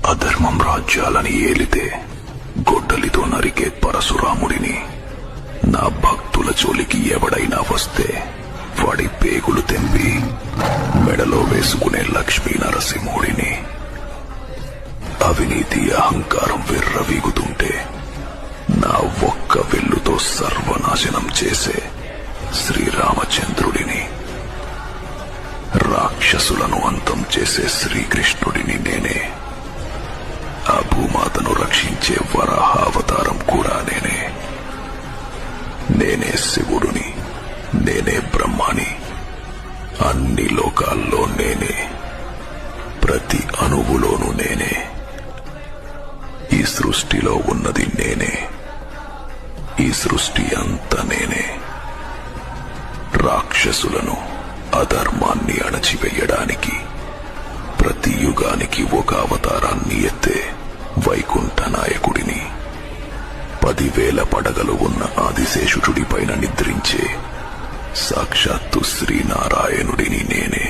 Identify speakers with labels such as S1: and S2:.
S1: అధర్మం రాజ్యాలని ఏలితే గొడ్డలితో నరికే పరశురాముడిని, నా భక్తుల జోలికి ఎవడైనా వస్తే వాడి పేగులు తెంపి మెడలో వేసుకునే లక్ష్మీ నరసింహుడిని, అవినీతి అహంకారం విర్రవీగుతుంటే నా ఒక్క వెల్లుతో సర్వనాశనం చేసే శ్రీరామచంద్రుడిని, రాక్షసులను అంతం చేసే శ్రీకృష్ణుడిని నేనే, ఆ భూమాతను రక్షించే వరాహావతారం కూడా నేనే. నేనే శివుడిని, నేనే బ్రహ్మాని, అన్ని లోకాల్లో నేనే, ప్రతి అణువులోనూ నేనే. ఈ సృష్టిలో ఉన్నది నేనే, ఈ సృష్టి అంతా నేనే. రాక్షసులను, అధర్మాన్ని అణచివేయడానికి ప్రతి యుగానికి ఒక అవతారాన్ని ఎత్తే వైకుంఠ నాయకుడిని, 10,000 పడగలు ఉన్న ఆదిశేషుడి పైన నిద్రించే సాక్షాత్తు శ్రీనారాయణుడిని నేనే.